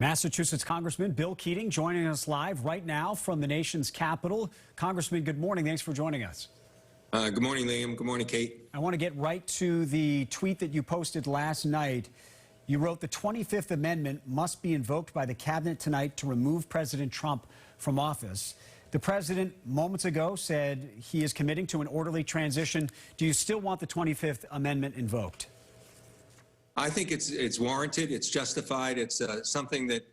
Massachusetts Congressman Bill Keating joining us live right now from the nation's capital. Congressman, good morning. Thanks for joining us. Good morning, Liam. Good morning, Kate. I want to get right to the tweet that you posted last night. You wrote the 25th Amendment must be invoked by the cabinet tonight to remove President Trump from office. The president moments ago said he is committing to an orderly transition. Do you still want the 25th Amendment invoked? I think it's warranted. It's justified. It's something that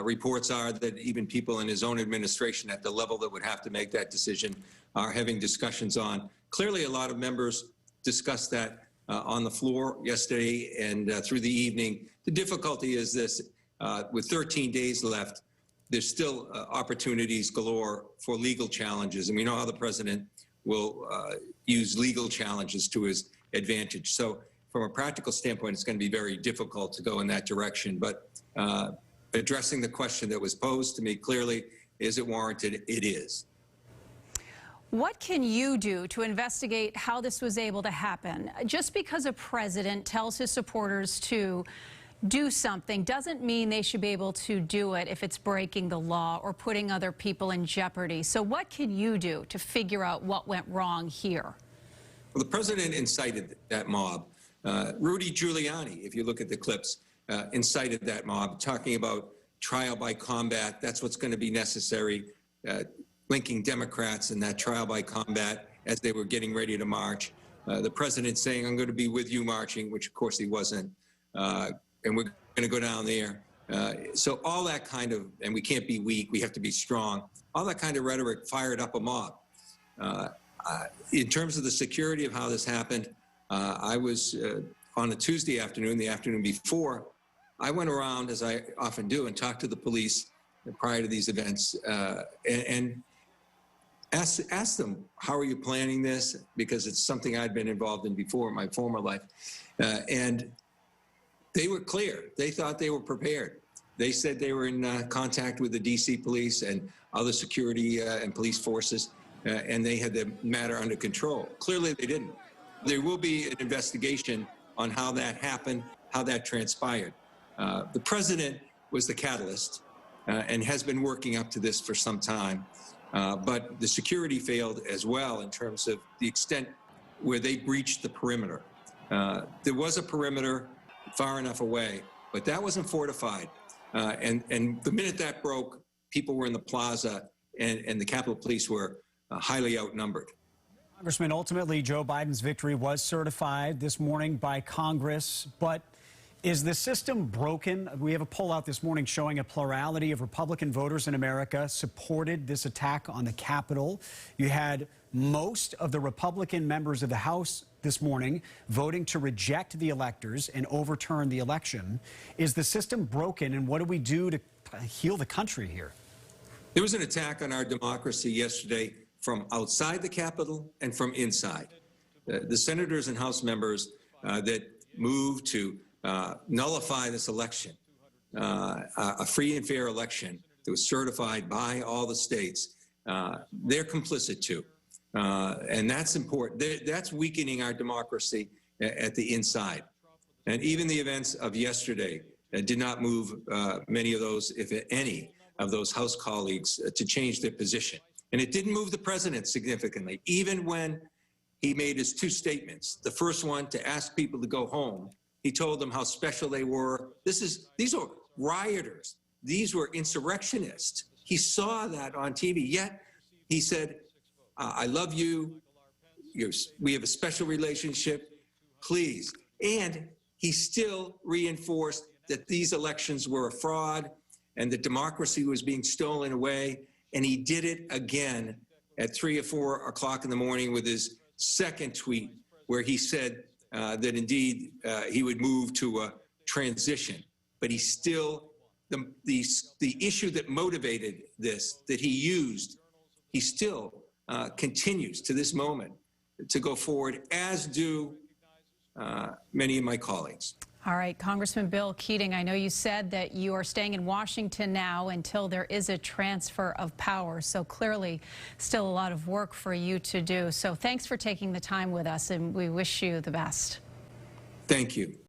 reports are that even people in his own administration at the level that would have to make that decision are having discussions on. Clearly, a lot of members discussed that on the floor yesterday and through the evening. The difficulty is this, with 13 days left, there's still opportunities galore for legal challenges. And we know how the president will use legal challenges to his advantage. So from a practical standpoint, it's going to be very difficult to go in that direction. But addressing the question that was posed to me clearly, is it warranted? It is. What can you do to investigate how this was able to happen? Just because a president tells his supporters to do something doesn't mean they should be able to do it if it's breaking the law or putting other people in jeopardy. So what can you do to figure out what went wrong here? Well, the president incited that mob. Rudy Giuliani, if you look at the clips, incited that mob, talking about trial by combat. That's what's going to be necessary, linking Democrats in that trial by combat as they were getting ready to march. The president saying, I'm going to be with you marching, which of course he wasn't. And we're going to go down there. So all that kind of, and we can't be weak, we have to be strong. All that kind of rhetoric fired up a mob. In terms of the security of how this happened, I was on a Tuesday afternoon, the afternoon before, I went around, as I often do, and talked to the police prior to these events and asked them, how are you planning this? Because it's something I'd been involved in before in my former life. And they were clear. They thought they were prepared. They said they were in contact with the D.C. police and other security and police forces, and they had the matter under control. Clearly, they didn't. There will be an investigation on how that happened, how that transpired. The president was the catalyst and has been working up to this for some time, but the security failed as well in terms of the extent where they breached the perimeter. There was a perimeter far enough away, but that wasn't fortified. And the minute that broke, people were in the plaza and the Capitol Police were highly outnumbered. Congressman, ultimately, Joe Biden's victory was certified this morning by Congress, but is the system broken? We have a poll out this morning showing a plurality of Republican voters in America supported this attack on the Capitol. You had most of the Republican members of the House this morning voting to reject the electors and overturn the election. Is the system broken, and what do we do to heal the country here? There was an attack on our democracy yesterday from outside the Capitol and from inside. The senators and House members that moved to nullify this election, a free and fair election that was certified by all the states, they're complicit too. And that's important. That's weakening our democracy at the inside. And even the events of yesterday did not move many of those, if any, of those House colleagues to change their position. And it didn't move the president significantly, even when he made his two statements. The first one, to ask people to go home. He told them how special they were. These are rioters. These were insurrectionists. He saw that on TV. Yet he said, I love you. We have a special relationship. Please. And he still reinforced that these elections were a fraud and that democracy was being stolen away. And he did it again at 3 or 4 o'clock in the morning with his second tweet, where he said that indeed he would move to a transition. But he still, the issue that motivated this, that he used, he still continues to this moment to go forward, as do many of my colleagues. All right, Congressman Bill Keating, I know you said that you are staying in Washington now until there is a transfer of power, so clearly still a lot of work for you to do. So thanks for taking the time with us, and we wish you the best. Thank you.